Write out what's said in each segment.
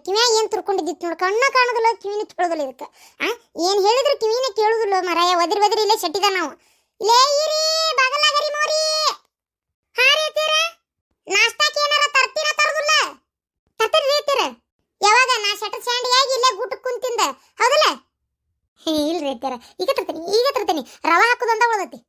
ಕಿವಿಯಾಗ ಏನ್ ತುರ್ಕೊಂಡಿದ್ದಿತ್ತು ನೋಡು, ಕಣ್ಣ ಕಾಣೋದಿಲ್ಲ, ಕಿವಿನ ಕೇಳೋದಿಲ್ಲ ಇದಕ್ಕೆ. ಏನ್ ಹೇಳಿದ್ರು ಕಿವಿನ ಕೇಳುದಿಲ್ಲ ಮರಾಯ. ಒದರಿ ಇಲ್ಲೇ ಶೆಟ್ಟಿದ ನಾವು. ಲೇ ಇರಿ ಬಗಲಾಗರಿ ಮೋರಿ. ಹಾ ರೀ ತೀರ ನಾಷ್ಟಾಕ್ಕೆ ಏನಾರ ತರ್ತೀರ ತರದಿಲ್ಲ? ತರ್ತೀರಿ ರೀತಿರ? ಯಾವಾಗ ನಾ ಶೆಟ್ಟ ಸ್ಯಾಂಡಿಯಾಗಿ ಇಲ್ಲೇ ಗುಟ್ಟಕ್ಕೆ ಕುಂತಿಂದ ಹೌದಲ್ಲ? ಇಲ್ರಿ ತೀರ, ಈಗ ತರ್ತೀನಿ. ರವಾ ಹಾಕುದಂತ ಉಳ್ದತಿ.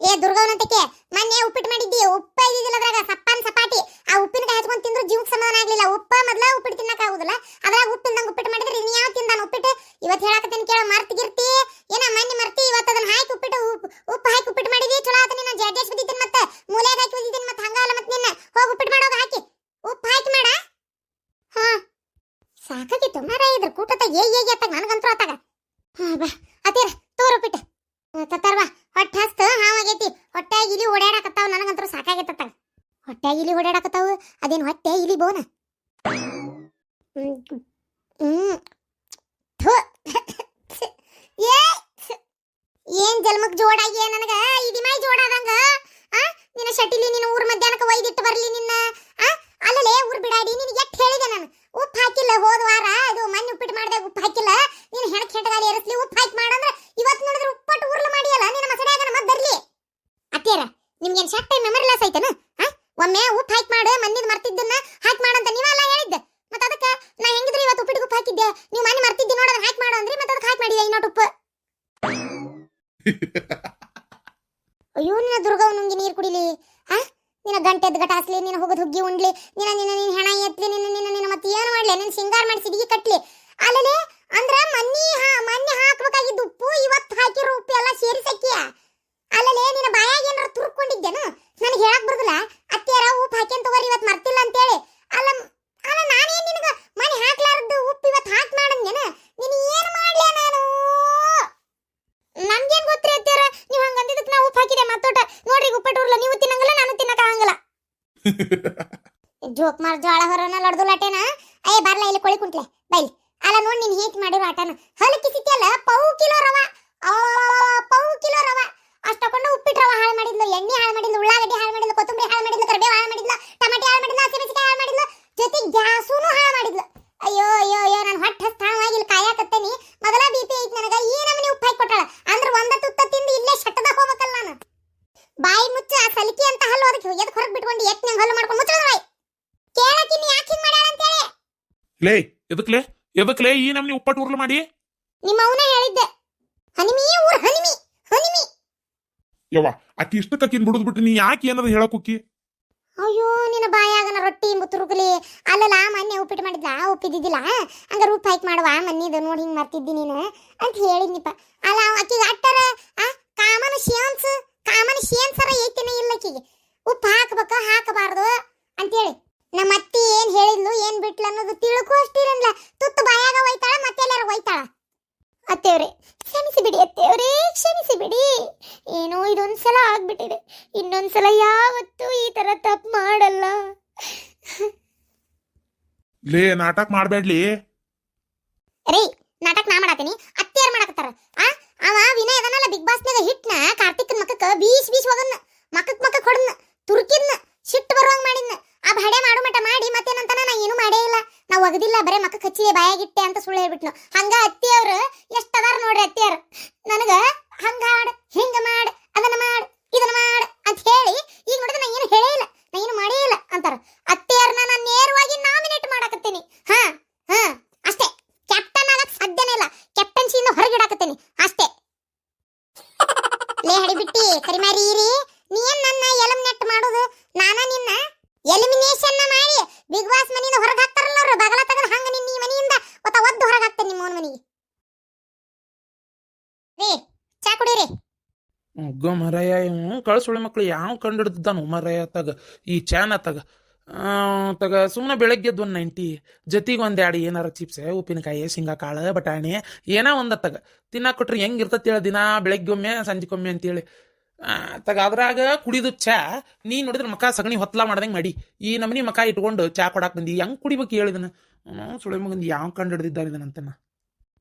ಏ ದುರ್ಗವನಂತಕ್ಕೆ ಮೊನ್ನೆ ಉಪ್ಪಿಟ್ಟು ಮಾಡಿದ್ದಿ, ಉಪ್ಪ ಇದ್ದಿದ್ದಿಲ್ಲ ಅದ್ರಾಗ, ಸಪಾಟಿ. ಆ ಉಪ್ಪಿನಕಾಯಿ ಹಚ್ಕೊಂಡ್ ತಿಂದ್ರು ಜೀವಕ್ಕೆ ಸಮಾಧಾನ ಆಗ್ಲಿಲ್ಲ. ಉಪ್ಪ ಮೊದ್ಲ ಉಪ್ಪಿಟ್ಟು ತಿನ್ನಕ್ ಆಗುದಿಲ್ಲ, ಅದ್ರಾಗ ಉಪ್ಪಿಲ್ದಂಗ ಉಪ್ಪಿಟ್ಟು ಮಾಡಿದ್ರೆ ಇನ್ ಯಾವ ತಿಂದಾನ ಉಪ್ಪಿಟ್ಟು? ಇವತ್ತು ಹೇಳಕತ್ತೀನಿ ಕೇಳ, ಮರ್ತಿಗಿರ್ತಿ ಏನ ಮೊನ್ನೆ ಮರ್ತಿ. ಇವತ್ತು ಅದನ್ನ ಹಾಕಿ ಉಪ್ಪಿಟ್ಟು ಉಪ್ಪು ಹಾಕಿ ಉಪ್ಪಿಟ್ಟು ಮಾಡಿದಿ. ಚಲೋ ಆತ. ನಿನ್ನ ಜಾಡ್ಯಾಸ್ ಬಿದ್ದಿದ್ದೀನಿ, ಮತ್ತೆ ಮೂಲೆಯಾಗ ಹಾಕಿ ಬಿದ್ದಿದ್ದೀನಿ, ಮತ್ತೆ ಹಂಗಲ್ಲ. ಮತ್ತೆ ನಿನ್ನ ಹೋಗಿ ಉಪ್ಪಿಟ್ಟು ಮಾಡೋಗ ಹಾಕಿ ಉಪ್ಪು ಹಾಕಿ ಮಾಡ. ಹಾ ಸಾಕಾಗಿತ್ತು ಮರ. ಇದ್ರ ಕೂಟತ್ತಾಗ ಹೇಗೆ ಅತ್ತಾಗ ನನಗಂತೂ ಆತಾಗ. ಬಾ ಅತೀರ ತೋರ್ ಉಪ್ಪಿಟ್ಟು ತತ್ತಾರ. ಬಾ ಹೊಟ್ಟೆ ಹಸ್ತ ಹಾವಾಗೈತಿ. ಹೊಟ್ಟೆಯಾಗ ಇಲಿ ಓಡಾಡಕತ್ತಾವ. ನನಗಂತೂ ಸಾಕಾಗೈತತ್ತಾಗ. ಹೊಟ್ಟೆಯಾಗ ಇಲಿ ಓಡಾಡಕತ್ತಾವ. ಅದೇನು ಹೊಟ್ಟೆ ಇಲಿ ಬೋನ? ಏನ್ ಜನ್ಮಕ್ ಜೋಡಾಗಿ ನನಗ ಇದಿಮಾಯಿ ಜೋಡಾದಂಗ. ನಿನ್ನ ಶಟಿಲಿ ನಿನ್ನ ಊರ್ ಮಧ್ಯಾಹ್ನಕ್ಕೆ ಒಯ್ದಿಟ್ಟು ಬರ್ಲಿ ನಿನ್ನ. ಅಲ್ಲಲೇ ಊರ್ ಬಿಡಾಡಿ ನಿನಗೆ ಎಷ್ಟ್ ಹೇಳಿದೆ ನಾನು. ಉಪ್ಪು ಹಾಕಿಲ್ಲ ಹೋದ ವಾರ, ಅದು ಮಣ್ಣು ಉಪ್ಪಿಟ್ಟು ಮಾಡಿದಾಗ ಉಪ್ಪು ಹಾಕಿಲ್ಲ. ನೀನು ಹೆಣಕ್ ಹೆಂಟಗಾಲಿ ಏರಿಸ್ಲಿ ಉಪ್ಪು ಹಾಕಿ ಮಾಡಂದ್ರೆ ಇವತ್ತು ನೋಡಿದ್ರೆ ಉಪ್ಪಟ್ಟು ಊರ್ಲು ಮಾಡಿಯಲ್ಲ. ನಿನ್ನ ಮಸಡ್ಯಾಗ ಮತ್ತೆ ಬರ್ಲಿ. ಅತ್ತೇರ ನಿಮ್ಗೇನು ಶಾರ್ಟ್ ಟೈಮ್ ಮೆಮರಿ ಲಾಸ್ ಐತನ? ಒಮ್ಮೆ ಉಪ್ಪು ಹಾಕಿ ಮಾಡು, ಮಣ್ಣಿದ್ ಮರ್ತಿದ್ದನ್ನ ಹಾಕಿ ಮಾಡಂತ ನೀವಲ್ಲ ಹೇಳಿದ್ದೆ. ಮತ್ತೆ ಅದಕ್ಕೆ ನಾ ಹೆಂಗಿದ್ರೆ ಇವತ್ತು ಉಪ್ಪಿಟ್ಟು ಉಪ್ಪು ಹಾಕಿದ್ದೆ, ನೀವು ಮನೆ ಮರ್ತಿದ್ದಿ ನೋಡೋದು ಹಾಕಿ ಮಾಡು ಅಂದ್ರಿ. ಮತ್ತೆ ಅದಕ್ಕೆ ಹಾಕಿ ಮಾಡಿದೆ ಇನ್ನೊಟ್ಟು ಉಪ್ಪು. ಅಯ್ಯೋ ನಿನ್ನ ದುರ್ಗವ್ ನುಂಗಿ ನೀರು ಕುಡಿಲಿ. ನಿನ್ನ ಗಂಟೆದ್ ಗಟ ಹಾಸ್ಲಿ, ನಿನ್ನ ಹೋಗೋದು ಹುಗ್ಗಿ ಉಂಡ್ಲಿ, ನಿನ್ನ ಹೆಣ ಎತ್ಲಿ, ನಿನ್ನ ಮತ್ತೆ ಏನು ಮಾಡ್ಲಿ, ನಿನ್ನ ಸಿಂಗಾರ ಮಾಡಿ ಸಿಡಿಗೆ ಕಟ್ಲಿ. ಅಲ್ಲಲೇ ಅಂದ್ರ ಮೊನ್ನೆ ಹಾಕ್ಬೇಕಾಗಿದ್ದು ಉಪ್ಪು ಇವತ್ತು ಹಾಕಿರೋ ಉಪ್ಪು ಎಲ್ಲ ಸೇರಿಸಕ್ಕಿಯ. ಅಲ್ಲಲೇ ನಿನ್ನ ಬಾಯಾಗ ಏನಾರ ತುರ್ಕೊಂಡಿದ್ದೇನು? ನನಗೆ ಹೇಳಕ್ ಬರುದಿಲ್ಲ. ಅತ್ತೆಯಾರ ಉಪ್ಪು ಹಾಕ್ಯಂತ ತಗೋರಿ ಇವತ್ತು ಮರ್ತಿಲ್ಲ ಅಂತೇಳಿ. ಅಲ್ಲ ನಾನೇನು ನಿನಗ ಮನೆ ಹಾಕ್ಲಾರದ್ದು ಉಪ್ಪು ಇವತ್ತು ಹಾಕಿ ಮಾಡಂದೇನ? ನೀನು ಏನು ಮಾಡ್ಲಿ ನಾನು? ನಮ್ಗೇನ್ ಗೊತ್ತ್ರಿ ಅತ್ತೆಯಾರ, ನೀವು ಹಂಗ ಅಂದಿದ್ದಕ್ಕೆ ನಾ ಉಪ್ಪು ಹಾಕಿದೆ ಮತ್ತೋಟ. ನೋಡ್ರಿ ಉಪ್ಪಟ್ಟು ಉರ್ಲ, ನೀವು ತಿನ್ನಂಗಿಲ್ಲ ನಾನು ತಿನ್ನಕ್ಕಾಗಂಗಿಲ್ಲ. ಜೋಕ್ ಮಾರ್ ಜೋಳ ಹೊರನ ಲಡ್ದು ಲಾಟೇನ. ಅಯ್ಯ ಬರ್ಲ ಇಲ್ಲಿ ಕೊಳಿ ಕುಂಟ್ಲೆ ಬೈಲಿ. ಅಲ್ಲ ನೋಡಿ ನೀನು ಹೇಗೆ ಮಾಡಿರೋ ಆಟನ. ಹಲಕಿ ಸಿಕ್ಕಿಯಲ್ಲ ಪಾವು ಕಿಲೋ ರವ ಅಷ್ಟು ತಗೊಂಡು ಉಪ್ಪಿಟ್ಟು ರವ ಹಾಳು ಮಾಡಿದ್ಲು, ಎಣ್ಣೆ ಹಾಳು ಮಾಡಿದ್ಲು, ಉಳ್ಳಾಗಡ್ಡಿ ಹಾಳು ಮಾಡಿದ್ಲು, ಕೊತ್ತಂಬರಿ ಹಾಳು ಮಾಡಿದ್ಲು, ಕರಿಬೇವು ಹಾಳು ಮಾಡಿದ್ಲು, ಟಮಾಟಿ ಹಾಳು ಮಾಡಿದ್ಲು, ಹಸಿಮೆಣಸಿನಕಾಯಿ ಹಾಳು ಮಾಡಿದ್ಲು, ಜೊತೆಗೆ ಗ್ಯಾಸೂನು ಹಾಳು ಮಾಡಿದ್ಲು. ಅಯ್ಯೋ ನಾನು ಹೊಟ್ಟೆ ಸ್ಥಾನವಾಗಿ ಇಲ್ಲಿ ಕಾಯಕತ್ತೇನಿ. ಮೊದಲ BP ಐತಿ ನನಗ. ಈ ನಮ್ಮನೆ ಉಪ್ಪು ಹಾಕಿ ಕೊಟ್ಟಾಳ ಅಂದ್ರೆ ಒಂದ ತುತ್ತ ತಿಂದು ಇಲ್ಲೇ ಶಟ್ಟದಾಗ ಹೋಗ್ಬೇಕಲ್ಲ ನಾನು. ಬಾಯಿ ಮುಚ್ಚ ಆ ಸಲಿಕೆ ಅಂತ ಹಲ್ಲು ಅದಕ್ಕೆ ಎದಕ್ಕೆ ಹೊರಗೆ ಬಿಟ್ಕೊಂಡು ಎತ್ ನಂಗೆ ಹಲ್ಲು ಮಾಡ್ಕೊಂಡು ಮುಚ್ಚೋದು ಬಾಯಿ. ಕೇಳಕ್ಕಿನ್ನು ಯಾಕೆ ಹಿಂಗೆ ಮಾಡ್ಯಾಳ ಅಂತೇಳಿ. ಲೇ ಎದಕ್ಲೆ ಈ ನಮ್ನಿ ಉಪ್ಪಟ್ಟು ಉರ್ಲು ಮಾಡಿ? ನಿಮ್ಮ ಅವನ ಹೇಳಿದ್ದೆ. ಹನಿಮಿ ಊರ್ ಹನಿಮಿ. ಯವ್ವ ಅಕ್ಕಿ ಇಷ್ಟಕ್ಕಿ ಬಿಡುದ್ ಬಿಟ್ಟು ನೀ ಯಾಕೆ ಏನಾದ್ರು ಹೇಳಕ್ ಹೋಗಿ? ಅಯ್ಯೋ ನಿನ್ನ ಬಾಯಾಗನ ರೊಟ್ಟಿ ತುರುಕಲಿ. ಅಲ್ಲಲ್ಲ ಮೊನ್ನೆ ಉಪ್ಪಿಟ್ಟು ಮಾಡಿದ್ಲ, ಉಪ್ಪಿದ್ದಿದ್ದಿಲ್ಲ, ಹಂಗಾರ ಉಪ್ಪು ಹಾಕಿ ಮಾಡುವ ಮನ್ನಿದು ನೋಡಿ ಹಿಂಗೆ ಮರ್ತಿದ್ದಿ ನೀನು ಅಂತ ಹೇಳಿದ್ನಿಪ್ಪ. ಅಲ್ಲ ಅಕ್ಕಿಗೆ ಅಟ್ಟರ ಕಾಮನ್ ಶೇನ್ಸರ ಐತಿನ ಇಲ್ಲ ಅಕ್ಕಿಗೆ. ಉಪ್ಪು ಹಾಕಬೇಕು ಹಾಕಬಾರ್ದು ಅಂತೇಳಿ ನಮ್ಮ ಅತ್ತಿ ಏನ್ ಹೇಳಿದ್ಲು ಏನ್ ಬಿಟ್ಲು ಅನ್ನೋದು ತಿಳ್ಕೊ ಅಷ್ಟಿರಲ್ಲ. ತುತ್ತು ಬಾಯಾಗ ಒಯ್ತಾಳ ಮತ್ತೆ ಎಲ್ಲಾರು ಒಯ್ತಾಳ. ಅತ್ತೇವ್ರೆ ಕ್ಷಮಿಸಿ ಬಿಡಿ, ಅತ್ತೇವ್ರೆ ಕ್ಷಮಿಸಿ ಬಿಡಿ. ಏನೋ ಇದೊಂದ್ಸಲ ಆಗ್ಬಿಟ್ಟಿದೆ, ಇನ್ನೊಂದ್ಸಲ ಯಾವತ್ತೂ ಈ ತರ ತಪ್ಪು ಮಾಡಲ್ಲ. ಲೇ ನಾಟಕ ಮಾಡ್ಬೇಡ್ಲಿ. ರೀ ನಾಟಕ ನಾ ಮಾಡಾತೀನಿ, ಅತ್ತೇರ್ ಮಾಡಕತ್ತಾರ. ಅವ ವಿನಯ್ ಅದನ್ನಲ್ಲ ಬಿಗ್ ಬಾಸ್ನಾಗ ಹಿಟ್ನ ಕಾರ್ತಿಕ್ನ ಮಕ್ಕಕ್ಕ ಬೀಸ್ ಹೋಗನ್ನ ಮಕ್ಕಕ್ ಹೊಡನ್ನ ತುರ್ಕಿದ್ನ ಸಿಟ್ಟು ಬರುವಂಗ ಮಾಡಿದ್ನ. ಆ ಬಡೆ ಮಾಡು ಮಟ ಮಾಡಿ ಮತ್ತೇನಂತಾನ ನಾ ಏನು ಮಾಡೇ ಇಲ್ಲ, ನಾ ಒಗದಿಲ್ಲ, ಬರೇ ಮಕ್ಕ ಹಚ್ಚಿದೆ ಬಾಯಾಗಿಟ್ಟೆ ಅಂತ ಸುಳ್ಳು ಹೇಳ್ಬಿಟ್ನು. ಹಂಗ ಅತ್ತಿಯವ್ರು ಎಷ್ಟದಾರ ನೋಡ್ರಿ ಅತ್ತಿಯವ್ರು ನನಗ ಹಂಗ ಹಾಡು ಹಿಂಗ ಮಾಡ್ ಅದನ್ನ ಮಾಡ್ ಇದನ್ನ ಮಾಡ್ ಅಂತ ಹೇಳಿ ಈಗ ನೋಡಿದ್ರೆ ನಾ ಏನು ಹೇಳೇ ಇಲ್ಲ, ನಾ ಏನು ಮಾಡೇ ಇಲ್ಲ ಅಂತಾರ. ಅತ್ತಿಯವ್ರನ್ನ ನಾನು ನೇರವಾಗಿ ನಾಮಿನೇಟ್ ಮಾಡಾಕತ್ತೀನಿ. ಅಷ್ಟೇ. ಕ್ಯಾಪ್ಟನ್ ಆಗಕ್ ಸಾಧ್ಯನೇ ಇಲ್ಲ, ಕ್ಯಾಪ್ಟನ್ಸಿಯಿಂದ ಹೊರಗಿಡಾಕತ್ತೀನಿ ಅಷ್ಟೇ. ಲೇ ಹಡಿಬಿಟ್ಟಿ ಕರಿಮಾರಿ ನೀನ್ ನನ್ನ ಎಲಿಮಿನೇಟ್ ಮಾಡೋದು, ನಾನ ನಿನ್ನ ಎಲಿಮಿನೇಷನ್ ಮಾಡಿ ಬಿಗ್ ಬಾಸ್ ಮನಿಯಿಂದ ಹೊರಗೆ ಹಾಕ್ತಾರಲ್ಲ ಅವ್ರು ಬಗಲ ತೆಗೆದು ಹಂಗ ನಿನ್ನ ಈ ಮನಿಯಿಂದ ಒದ್ದು ಹೊರಗೆ ಹಾಕ್ತೇನೆ ನಿಮ್ಮ ಓನ್ ಮನಿಗೆ. ರೀ ಚಾ ಕುಡೀರಿ. ಒಗ್ಗ ಮರಾಯ ಇವ್ ಕಳ್ಸುಳೆ ಮಕ್ಳು ಯಾವ ಕಂಡಿಡ್ದಾನು ಮರಾಯ ತಗ ಈ ಚಾನ ತಗ ಸುಮ್ಮನೆ ಬೆಳಗ್ಗೆದ್ದು ಒಂದು 90 ಜೊತೆಗೆ ಒಂದೆರಡು ಏನಾರ ಚಿಪ್ಸ್ ಉಪ್ಪಿನಕಾಯಿ ಶೇಂಗಾ ಕಾಳು ಬಟಾಣಿ ಏನೋ ಒಂದ ತಗ ತಿನ್ನಾಕ ಕೊಟ್ರಿ ಹೆಂಗಿರ್ತತಿ ಹೇಳ ದಿನ ಬೆಳಗ್ಗೊಮ್ಮೆ ಸಂಜೆಗೊಮ್ಮೆ ಅಂತೇಳಿ ತಗ ಅದ್ರಾಗ ಕುಡಿದು ಚಾ ನೀ ನೋಡಿದ್ರೆ ಮಕ ಸಗಣಿ ಹೊತ್ಲಾ ಮಾಡ್ದಂಗೆ ಮಾಡಿ ಈ ನಮನಿ ಮಕ ಇಟ್ಕೊಂಡು ಚಾ ಕೊಡಾಕ್ ಬಂದಿ ಹೆಂಗ್ ಕುಡಿಬೇಕು ಹೇಳಿದನ ಸುಳೆ ಮಗಂದು ಯಾವ ಕಂಡು ಹಿಡ್ದಿದ್ದಾನೆ ಇದನಂತನ.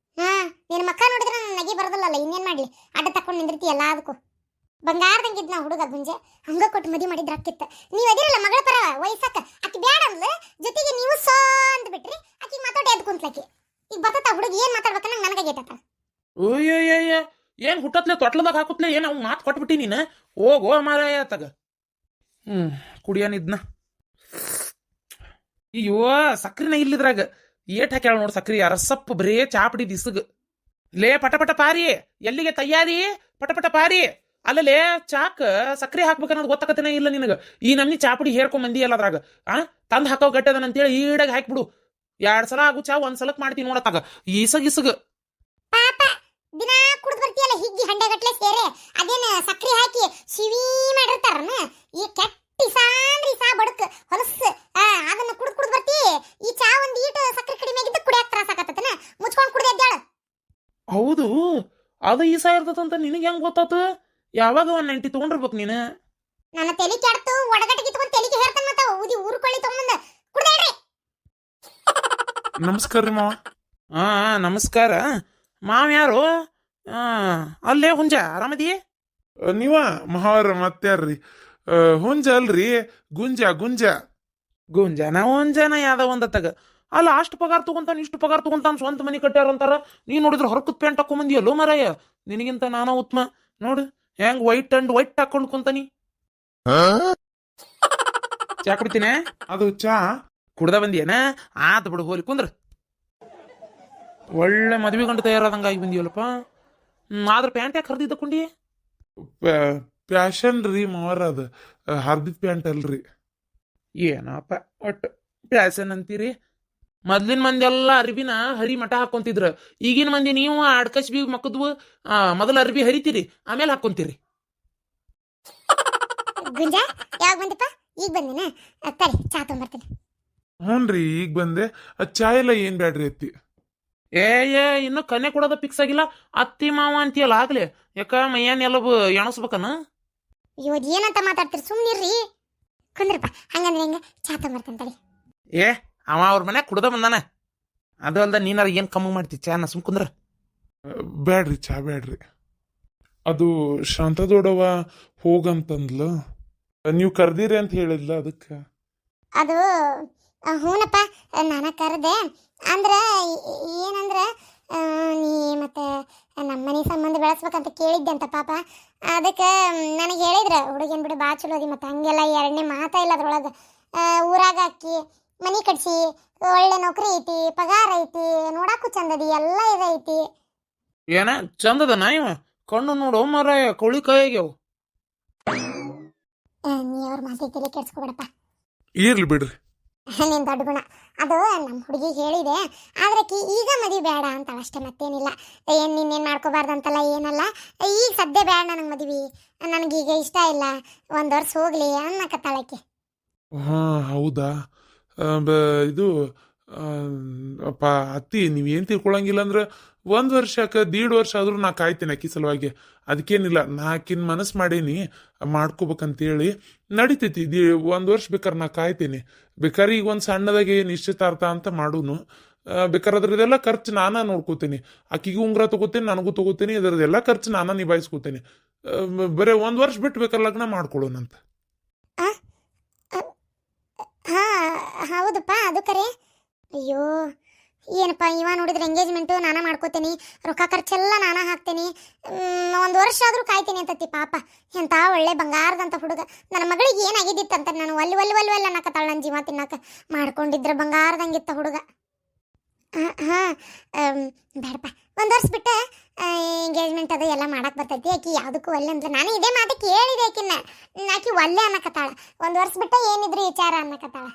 ನಿನ್ನ ಮಕ್ಕ ನೋಡಿದ್ರೆ ನನ್ನ ನಗಿ ಬರೋದಿಲ್ಲಲ್ಲ, ಇನ್ನೇನ್ ಮಾಡ್ಲಿ, ಅಡ್ಡ ತಕೊಂಡು ನಿಂದಿರ್ತಿ ಎಲ್ಲ ಅದಕ್ಕೂ. ಬಂಗಾರದಂಗಿದ್ನ ಹುಡುಗ ಗುಂಜೆ ಹಂಗ ಕೊಟ್ಟು ಮದಿ ಮಾಡಿದ್ರ ಆಕಿತ್ತ ನೀವ್ ಅದಿರಲ್ಲ ಮಗಳ ಪರ ವಯಸ್ಸಾಕ ಆಕಿ ಬ್ಯಾಡ ಅಂದ್ಲ ಜೊತೆಗೆ ನೀವು ಸೋ ಅಂದ್ ಬಿಟ್ರಿ ಆಕಿ ಮಾತಾಡಿ ಎದ್ ಕುಂತ್ಲಕಿ ಈಗ ಬರ್ತತ ಹುಡುಗ ಏನ್ ಮಾತಾಡ್ಬೇಕನ್ನ ನನಗ ಗೇಟತ ಓಯ್ಯಯ್ಯ ಏನ್ ಹುಟ್ಟತ್ಲೆ ತೊಟ್ಲದಾಗ ಹಾಕುತ್ಲೆ ಏನ್ ಅವ್ನು ಮಾತು ಕೊಟ್ಬಿಟ್ಟಿ ನೀನು ಹೋಗೋ ಮಾರಾಯ ತಗ ಕುಡಿಯನಿದ್ನ ಅಯ್ಯೋ ಸಕ್ರಿನ ಇಲ್ಲಿದ್ರಾಗ ಏಟ್ ಹಾಕ್ಯಾಳ ನೋಡ್ ಸಕ್ರಿ ಅರಸಪ್ಪ ಬರೇ ಚಾಪಡಿ ದಿಸಗ್ ಲೇ ಪಟ ಪಾರಿ ಎಲ್ಲಿಗೆ ತಯ್ಯಾರಿ ಪಟ ಪಾರಿ ಅಲ್ಲಲೇ ಚಾಕ್ ಸಕ್ರಿ ಹಾಕ್ಬೇಕನ್ನೋದು ಗೊತ್ತಾಕತೇನೆ ಇಲ್ಲ ನಿನಗ ಈ ನಮ್ನಿ ಚಾಪಡಿ ಹೇರ್ಕೊಂಡ್ ಮಂದಿ ಅಲ್ಲ ಅದ್ರಾಗ ತಂದ್ ಹಾಕೋ ಗಟ್ಟದನ ಅಂತೇಳಿ ಈಡಾಗ ಹಾಕ್ಬಿಡು 2 ಸಲ ಆಗು ಚಾ 1 ಸಲಕ್ ಮಾಡ್ತೀನಿ ನೋಡತ್ತಾಗ ಈಸಗಿಸಗ ಪಾಪ ದಿನಾ ಕುಡ್ದು ಬರ್ತೀಯಲ್ಲ ಹಿಗ್ಗಿ ಹಂಡೆಗಟ್ಲೆ ಸೇರೆ ಅದೇನ ಸಕ್ರಿ ಹಾಕಿ ಶಿವಿ ಮಾಡಿರ್ತಾರನ ಈ ಕೆಟ್ಟಿ ಸಾಂದ್ರಿ ಸಾ ಬಡಕ್ ಹೊಲಸ್ ಅದನ್ನ ಕುಡ್ದು ಬರ್ತಿ ಈ ಚಾ ಒಂದ್ ಈಟ ಸಕ್ರಿ ಕಡಿಮೆ ಆಗಿದ್ದ ಕುಡಿಯಾಕ ತ್ರಾಸ ಆಗತ್ತನ ಮುಚ್ಕೊಂಡ್ ಕುಡ್ದೆ ಎದ್ದಾಳ ಹೌದು ಅದು ಈಸ ಇರ್ತದಂತ ನಿನಗೆ ಹೆಂಗ್ ಗೊತ್ತಾತು ಯಾವಾಗ 190 ತಗೊಂಡಿರ್ಬೇಕು ನೀನು ನನ್ನ ತಲೆ ಕೆಡ್ತು ಒಡಗಟ್ಟಿಗೆ ಕಿತ್ಕೊಂಡು ತಲೆಗೆ ಹೇರ್ತಾನ ಮತ್ತ ಊದಿ ಊರ್ಕೊಳ್ಳಿ ತಗೊಂಬಂದ ಕುಡ್ದೇಳ್ರಿ ನಮಸ್ಕಾರ ರೀ ಮಾವ ನಮಸ್ಕಾರ ಮಾವ ಯಾರು ಅಲ್ಲೇ ಹುಂಜ ಆರಾಮದಿ ನೀವ ಮಹಾವರ ಮತ್ಯಾರ್ರಿ ಹುಂಜ ಅಲ್ರಿ ಗುಂಜ ಗುಂಜನ ಹುಂಜನ ಯಾವ್ದ ಒಂದತ್ತಾಗ ಅಲ್ಲ ಅಷ್ಟು ಪಗಾರ ತಗೊಂತಾನ ಇಷ್ಟು ಪಗಾರ ತಗೊಂತಾನ ಸ್ವಂತ ಮನಿ ಕಟ್ಟ್ಯಾರ ಅಂತಾರ ನೀ ನೋಡಿದ್ರೆ ಹೊರಕತ್ ಪ್ಯಾಂಟ್ ಹಾಕೊಂಬಂದಿಯಲ್ಲೋ ಮರಾಯ ನಿನಗಿಂತ ನಾನ ಉತ್ತಮ ನೋಡು ಹೆಂಗ್ ವೈಟ್ ಹಾಕೊಂಡ್ ಕುಂತಾನಿ ಚಾ ಕುಡಿತೀನಿ ಅದು ಚಾ ಕುಡ್ದ ಬಂದಿಯೇನ ಆತ ಬಿಡು ಹೋಲಿ ಕುಂದ್ರ ಒಳ್ಳೆ ಮದ್ವೆ ಗಂಟು ತಯಾರಾದಂಗ ಆಗಿ ಬಂದಿಯಲ್ಲಪ್ಪ ಆದ್ರ ಪ್ಯಾಂಟ್ ಯಾಕೆ ಹರಿದಿದ್ದ ಕುಂಡಿ ಪ್ಯಾಶನ್ ರೀ ಮಾವರ ಅದ ಹರ್ದಿದ್ ಪ್ಯಾಂಟ್ ಅಲ್ರಿ ಏನಪ್ಪ ಒಟ್ಟು ಪ್ಯಾಸನ್ ಅಂತೀರಿ ಮೊದ್ಲಿನ ಮಂದಿ ಎಲ್ಲ ಅರ್ಬಿನ ಹರಿ ಮಠ ಹಾಕೊಂತಿದ್ರ ಈಗಿನ ಮಂದಿ ನೀವು ಅಡ್ಕಶ್ ಬಿ ಮಕ್ಕದ್ವು ಮೊದಲ ಅರ್ಬಿ ಹರಿತೀರಿ ಆಮೇಲೆ ಹಾಕೊಂತೀರಿ ಗುಂಜ ಯಾವಾಗ ಬಂದಿಪ್ಪ ಈಗ ಬಂದಿನ ತಡಿ ಚಾ ತಗೊಂಬರ್ತೀನಿ ಹ್ಞೂನ್ರಿ ಈಗ ಬಂದೆ ಚಾ ಎಲ್ಲ ಏನ್ ಬ್ಯಾಡ್ರಿ ಅತ್ತಿ ಏ ಇನ್ನು ಕನ್ಯೆ ಕೊಡೋದ ಫಿಕ್ಸ್ ಆಗಿಲ್ಲ ಅತ್ತಿ ಮಾವ ಅಂತೀಯಲ್ಲ ಆಗ್ಲಿ ಯಾಕ ಮೈಯಾನ್ ಎಲ್ಲ ಎಣಸ್ಬೇಕನ ಅಯ್ಯೋ ಏನಂತ ಮಾತಾಡ್ತೀರಿ ಸುಮ್ನಿರ್ರಿ ಕುಂದ್ರಪ್ಪ ಹಂಗಂದ್ರೆ ಹೆಂಗ ಚಾ ತಗೊಂಬರ್ತೀನಿ ತಡಿ ಏ ಅವ ಅವ್ರ ಮನ್ಯಾಗ ಕುಡ್ದ ಬಂದಾನ ಅದು ಅಲ್ದ ನೀನಾರ ಏನ್ ಕಮ್ಮಿ ಮಾಡ್ತಿ ಚಾನ ಸುಮ್ ಕುಂದ್ರ ಬ್ಯಾಡ್ರಿ ಚಾ ಬ್ಯಾಡ್ರಿ ಅದು ಶಾಂತದೊಡವ ಹೋಗಂತಂದ್ಲು ನೀವು ಕರ್ದಿರಿ ಅಂತ ಹೇಳಿದ್ಲ ಅದಕ್ಕ ಅದು ಹೂನಪ್ಪ ನಾನ ಕರೆದೆ ಅಂದ್ರ ಏನಂದ್ರ ನೀ ಮತ್ತೆ ನಮ್ಮನೆ ಸಂಬಂಧ ಬೆಳೆಸ್ಬೇಕಂತ ಕೇಳಿದ್ದೆ ಅಂತ ಪಾಪ ಅದಕ್ಕೆ ನನಗೆ ಹೇಳಿದ್ರ ಹುಡುಗನ್ ಬಿಡು ಬಾ ಚಲೋ ಅದಿ ಮತ್ತೆ ಹಂಗೆಲ್ಲ ಎರಡನೇ ಮಾತಾ ಇಲ್ಲ ಅದ್ರೊಳಗೆ ಊರಾಗ ಹಾಕಿ ಮನಿ ಕಟ್ಸಿ ಒಳ್ಳೆ ನೌಕರಿ ಐತಿ ಪಗಾರ ಐತಿ ನೋಡಾಕು ಚಂದದಿ ಎಲ್ಲ ಇದೈತಿ ಏನ ಚಂದದನ ಇವ ಕಣ್ಣು ನೋಡು ಮಾರಾಯ ಕೌಳಿ ಕಾಯಾಗ್ಯಾವ ನೀ ಅವ್ರ ಮಾತಿಗೆ ತಲೆ ಕೆಡ್ಸ್ಕೊಬೇಡಪ್ಪ ಇರ್ಲಿ ಬಿಡ್ರಿ ನಿನ್ ದೊಡ್ಡ ಗುಣ ಅದು ನಮ್ಮ ಹುಡುಗಿ ಹೇಳಿದೆ ಆದ್ರೆ ಈಗ ಮದುವೆ ಬೇಡ ಅಂತಾಳ ಅಷ್ಟೇ ಮತ್ತೇನಿಲ್ಲ ಏನ್ ನಿನ್ನೇನ್ ಮಾಡ್ಕೋಬಾರ್ದಂತಲ್ಲ ಏನಲ್ಲ ಈಗ ಸದ್ಯ ಬೇಡ ನನಗೆ ಮದುವೆ ನನಗೀಗ ಇಷ್ಟ ಇಲ್ಲ 1 ವರ್ಷ ಹೋಗ್ಲಿ ಅನ್ನಕತ್ತಾಳಕ್ಕೆ ಹಾ ಹೌದಾ ಇದು ಅಪ್ಪ ಅತ್ತಿ ನೀವೇನ್ ತಿಳ್ಕೊಳಂಗಿಲ್ಲ ಅಂದ್ರೆ 1 ವರ್ಷಕ್ಕೆ 1.5 ವರ್ಷ ಆದ್ರೂ ನಾ ಕಾಯ್ತೇನೆ ಅಕ್ಕಿ ಸಲುವಾಗಿ ಅದಕ್ಕೇನಿಲ್ಲ ನಾ ಆಕಿನ ಮನಸ್ಸು ಮಾಡೀನಿ ಮಾಡ್ಕೋಬೇಕಂತೇಳಿ ನಡಿತೈತಿ 1 ವರ್ಷ ಬೇಕಾರೆ ನಾ ಕಾಯ್ತೇನೆ ಬೇಕಾದ್ರೆ ಈಗ ಒಂದು ಸಣ್ಣದಾಗಿ ನಿಶ್ಚಿತಾರ್ಥ ಅಂತ ಮಾಡೂನು ಬೇಕಾದ್ರೆ ಅದ್ರದ್ದೆಲ್ಲ ಖರ್ಚು ನಾನಾ ನೋಡ್ಕೋತೀನಿ ಆಕಿಗೂ ಉಂಗ್ರ ತಗೋತೀನಿ ನನಗೂ ತಗೋತೀನಿ ಅದರದೆಲ್ಲ ಖರ್ಚು ನಾನಾ ನಿಭಾಯಿಸ್ಕೋತೀನಿ ಬರೀ 1 ವರ್ಷ ಬಿಟ್ಟು ಬೇಕಾದ್ರೆ ಲಗ್ನ ಮಾಡ್ಕೊಳ್ಳೋಣಂತ ಹಾ ಹೌದಪ್ಪ ಅದು ಕರೆ ಅಯ್ಯೋ ಏನಪ್ಪ ಇವ ನೋಡಿದ್ರೆ ಎಂಗೇಜ್ಮೆಂಟು ನಾನ ಮಾಡ್ಕೋತೀನಿ ರೊಕ್ಕ ಖರ್ಚೆಲ್ಲ ನಾನ ಹಾಕ್ತೀನಿ 1 ವರ್ಷ ಆದ್ರೂ ಕಾಯ್ತೀನಿ ಅಂತತಿ ಪಾಪ ಎಂತ ಒಳ್ಳೆ ಬಂಗಾರದಂತ ಹುಡುಗ ನನ್ನ ಮಗಳಿಗೆ ಏನಾಗಿದ್ದಿತ್ತಂತ ನಾನು ಒಲ್ಲಿ ಅನ್ನಕತ್ತಾಳ ನನ್ನ ಜೀವ ತಿನ್ನಕ ಮಾಡ್ಕೊಂಡಿದ್ರೆ ಬಂಗಾರದಂಗಿತ್ತ ಹುಡುಗ ಹಾ ಬೇಡಪ್ಪ 1 ವರ್ಷ ಬಿಟ್ಟು ಎಂಗೇಜ್ಮೆಂಟ್ ಅದು ಎಲ್ಲ ಮಾಡಕ್ ಬರ್ತೈತಿ ಆಕಿ ಯಾವುದಕ್ಕೂ ಒಲ್ಲೆ ಅಂದ್ರೆ ನಾನು ಇದೇ ಮಾತು ಕೇಳಿದೆ ಆಕಿನ್ನ ಆಕಿ ಒಲ್ಲೆ ಅನ್ನಕತ್ತಾಳ 1 ವರ್ಷ ಬಿಟ್ಟು ಏನಿದ್ರಿ ವಿಚಾರ ಅನ್ನಕತ್ತಾಳ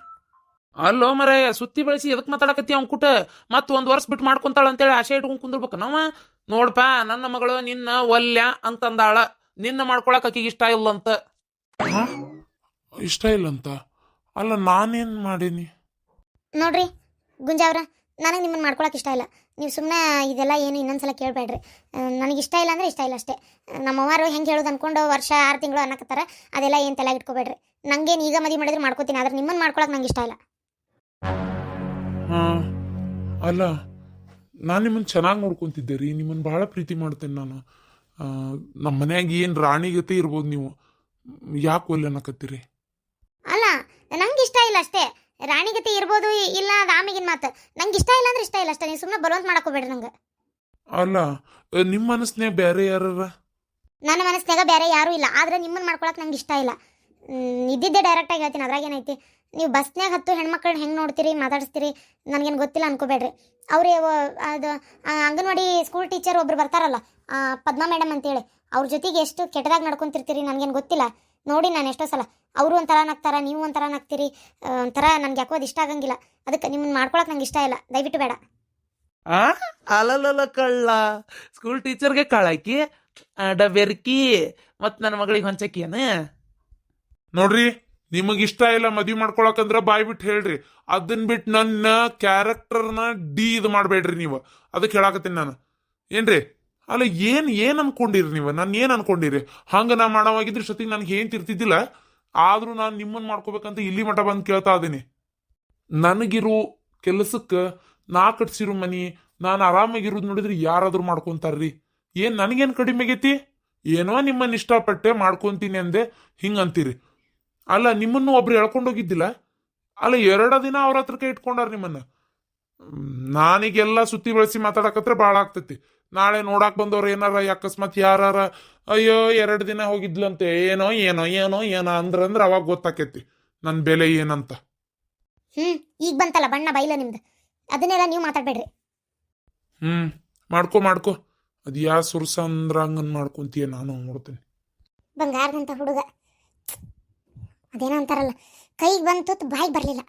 ಅಲ್ಲೋ ಮರಾಯ ಸುತ್ತಿ ಬೆಳೆಸಿ ಎದಕ್ ಮಾತಾಡಕತ್ತಿ ಅವ್ನ ಕುಟ ಮತ್ 1 ವರ್ಷ ಬಿಟ್ಟು ಮಾಡ್ಕೊಂತಾಳ ಅಂತೇಳಿ ಆಶೆ ಇಟ್ಕೊಂಡ್ ಕುಂದಿರ್ಬೇಕು ನಾವ ನೋಡ್ಪಾ ನನ್ನ ಮಗಳು ನಿನ್ನ ಒಲ್ಯ ಅಂತಂದಾಳ ನಿನ್ನ ಮಾಡ್ಕೊಳಕ್ ಆಕಿಗೆ ಇಷ್ಟ ಇಲ್ಲ ಅಂತ ಇಷ್ಟ ಇಲ್ಲಂತ ಅಲ್ಲ ನಾನೇನ್ ಮಾಡೀನಿ ನೋಡ್ರಿ ಗುಂಜಾವ್ರ ನನಗೆ ನಿಮ್ಮನ್ನ ಮಾಡ್ಕೊಳಕ್ ಇಷ್ಟ ಇಲ್ಲ ನೀವು ಸುಮ್ಮನೆ ಇದೆಲ್ಲ ಏನು ಇನ್ನೊಂದ್ಸಲ ಕೇಳಬೇಡ್ರಿ ನನಗೆ ಇಷ್ಟ ಇಲ್ಲ ಅಂದ್ರೆ ಇಷ್ಟ ಇಲ್ಲ ಅಷ್ಟೇ ನಮ್ಮವರು ಹೆಂಗೆ ಹೇಳೋದು ಅನ್ಕೊಂಡು ವರ್ಷ 6 ತಿಂಗಳು ಅನ್ನಕತ್ತಾರ ಅದೆಲ್ಲ ಏನು ತಲೆಗೆ ಇಟ್ಕೋಬೇಡ್ರಿ ನಂಗೇನು ಈಗ ಮದುವೆ ಮಾಡಿದ್ರೆ ಮಾಡ್ಕೋತೀನಿ ಆದ್ರೆ ನಿಮ್ಮನ್ನ ಮಾಡ್ಕೊಳಕ್ ನಂಗೆ ಇಷ್ಟ ಇಲ್ಲ ಹಾ ಅಲ್ಲ ನಾನು ನಿಮ್ಮನ್ನ ಚೆನ್ನಾಗಿ ನೋಡ್ಕೊಂತಿದ್ದೆ ರೀ ನಿಮ್ಮನ್ನ ಭಾಳ ಪ್ರೀತಿ ಮಾಡ್ತೇನೆ ನಾನು ನಮ್ಮ ಮನ್ಯಾಗ ಏನು ರಾಣಿಗತೆ ಇರ್ಬೋದು ನೀವು, ಯಾಕೆ ಒಲ್ಲೆ ಅನ್ನಕತ್ತೀರಿ? ಅಲ್ಲ ನಂಗೆ ಇಷ್ಟ ಇಲ್ಲ ಅಷ್ಟೇ. ರಾಣಿಗತಿ ಇರ್ಬೋದು ಇಲ್ಲ ಅದು ಆಮೇಗಿನ ಮಾತು. ನಂಗೆ ಇಷ್ಟ ಇಲ್ಲ ಅಂದ್ರೆ ಇಷ್ಟ ಇಲ್ಲ ಅಷ್ಟೇ. ನೀವು ಸುಮ್ಮನೆ ಬಲವಂತ ಮಾಡಕೋಬೇಡ್ರಿ ನಂಗೆ. ಅಲ್ಲ ನಿಮ್ಮ ಮನಸ್ನ್ಯಾಗ ಬೇರೆ ಯಾರ? ನನ್ನ ಮನಸ್ಸಿನಾಗ ಬೇರೆ ಯಾರೂ ಇಲ್ಲ. ಆದ್ರೆ ನಿಮ್ಮನ್ನು ಮಾಡ್ಕೊಳಕ್ಕೆ ನಂಗೆ ಇಷ್ಟ ಇಲ್ಲ. ಇದ್ದಿದ್ದೆ ಡೈರೆಕ್ಟಾಗಿ ಹೇಳ್ತೀನಿ, ಅದ್ರಾಗ ಏನೈತಿ. ನೀವು ಬಸ್ನ್ಯಾಗ ಹತ್ತು ಹೆಣ್ಮಕ್ಳನ್ನ ಹೆಂಗೆ ನೋಡ್ತೀರಿ ಮಾತಾಡಿಸ್ತೀರಿ ನನಗೇನು ಗೊತ್ತಿಲ್ಲ ಅನ್ಕೋಬೇಡ್ರಿ. ಅವ್ರೇ ಅದು ಅಂಗನವಾಡಿ ಸ್ಕೂಲ್ ಟೀಚರ್ ಒಬ್ರು ಬರ್ತಾರಲ್ಲ, ಪದ್ಮಾ ಮೇಡಮ್ ಅಂತೇಳಿ, ಅವ್ರ ಜೊತೆಗೆ ಎಷ್ಟು ಕೆಟ್ಟದಾಗಿ ನಡ್ಕೊಂತಿರ್ತೀರಿ ನನಗೇನು ಗೊತ್ತಿಲ್ಲ. ನೋಡಿ ನಾನು ಎಷ್ಟೋ ಸಲ ಅವರು ಒಂಥರ ನಗ್ತಾರ, ನೀವು ಒಂಥರ ನಗ್ತೀರಿ. ಒಂಥರ ನನಗೆ ಯಾಕೋ ಅದು ಇಷ್ಟ ಆಗಂಗಿಲ್ಲ. ಅದಕ್ಕೆ ನಿಮ್ಮನ್ನು ಮಾಡ್ಕೊಳಕ್ಕೆ ನಂಗೆ ಇಷ್ಟ ಇಲ್ಲ, ದಯವಿಟ್ಟು ಬೇಡ. ಅಲ್ಲಲ್ಲ ಕಳ್ಳ, ಸ್ಕೂಲ್ ಟೀಚರ್ಗೆ ಕಾಳಾಕಿ ಡಬೆರ್ಕಿ ಮತ್ ನನ್ನ ಮಗಳಿಗೆ ಹೊಂಚಕಿಯನ. ನೋಡ್ರಿ, ನಿಮಗೆ ಇಷ್ಟ ಇಲ್ಲ ಮದ್ವಿ ಮಾಡ್ಕೊಳಕಂದ್ರ ಬಾಯ್ ಬಿಟ್ಟು ಹೇಳ್ರಿ. ಅದನ್ನ ಬಿಟ್ಟು ನನ್ನ ಕ್ಯಾರೆಕ್ಟರ್ನ ಇದು ಮಾಡಬೇಡ್ರಿ ನೀವು. ಅದಕ್ಕೆ ಹೇಳಾಕತ್ತೀನಿ ನಾನು. ಏನ್ರಿ? ಅಲ್ಲ ಏನ್ ಅನ್ಕೊಂಡಿರಿ ನೀವು? ನಾನು ಏನ್ ಅನ್ಕೊಂಡಿರಿ? ಹಂಗ ನಾ ಮಾಡೋವಾಗಿದ್ರೆ ಜೊತೆಗೆ ನನಗೆ ಏನ್ ತಿರ್ತಿದ್ದಿಲ್ಲ. ಆದ್ರೂ ನಾನು ನಿಮ್ಮನ್ನ ಮಾಡ್ಕೋಬೇಕಂತ ಇಲ್ಲಿ ಮಠ ಬಂದು ಕೇಳ್ತಾ ಇದೀನಿ. ನನಗಿರೋ ಕೆಲಸಕ್ಕೆ ನಾ ಕಟ್ಸಿರೋ ಮನಿ, ನಾನು ಆರಾಮಾಗಿರೋದು ನೋಡಿದ್ರೆ ಯಾರಾದ್ರೂ ಮಾಡ್ಕೊಂತಾರ್ರಿ. ನನಗೇನು ಕಡಿಮೆ ಆಗೈತಿ? ಏನೋ ನಿಮ್ಮನ್ನ ಇಷ್ಟಪಟ್ಟೆ ಮಾಡ್ಕೊಂತೀನಿ ಅಂದೆ ಹಿಂಗಂತೀರಿ. ಅಲ್ಲ ನಿಮ್ಮನ್ನು ಒಬ್ರು ಎಳ್ಕೊಂಡೋಗಿದ್ದಿಲ್ಲ. ಅಲ್ಲ 2 ದಿನ ಅವ್ರ ಹತ್ರಕ್ಕೆ ಇಟ್ಕೊಂಡಾರ ನಿಮ್ಮನ್ನ. ನಾನೀಗೆಲ್ಲ ಸುತ್ತಿ ಬೆಳೆಸಿ ಮಾತಾಡಕತ್ರ ಭಾಳ ಆಗ್ತೈತಿ. ನಾಳೆ ನೋಡಾಕ್ ಬಂದವ್ರು ಏನಾರ ಅಕಸ್ಮಾತ್ ಯಾರಾರ ಅಯ್ಯೋ 2 ದಿನ ಹೋಗಿದ್ಲಂತೆ ಏನೋ ಏನೋ ಏನೋ ಏನೋ ಅಂದ್ರ ಅವಾಗ ಗೊತ್ತಾಕೈತಿ ನನ್ನ ಬೆಲೆ ಏನಂತ. ಈಗ ಬಂತಲ್ಲ ಬಣ್ಣ ಬೈಲ ನಿಮ್ದು, ಅದನ್ನೆಲ್ಲ ನೀವು ಮಾತಾಡ್ಬೇಡ್ರಿ. ಮಾಡ್ಕೋ ಅದು ಯಾ ಸುರ್ಸ ಅಂದ್ರ ಹಂಗನ್ ಮಾಡ್ಕೊಂತೀಯ, ನಾನು ನೋಡ್ತೀನಿ. ಬಂಗಾರದಂತ ಹುಡುಗ, ಅದೇನೋ ಅಂತಾರಲ್ಲ, ಕೈಗೆ ಬಂತು ಬಾಯಿಗೆ ಬರಲಿಲ್ಲ.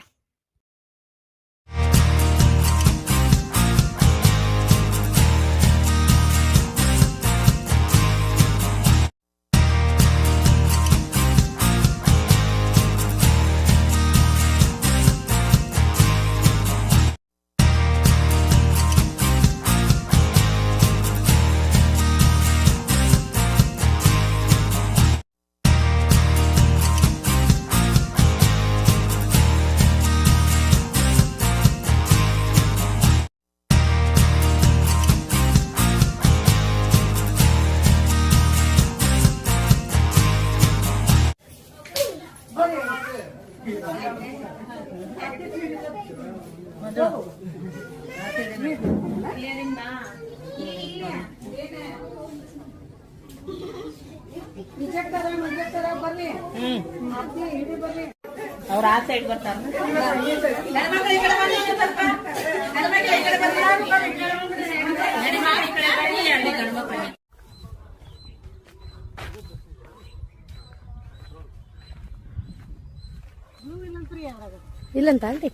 ಅವ್ರ ಆ ಸೈಡ್ ಬರ್ತಾರ. ಇಲ್ಲಂತ ಅಂತೆ.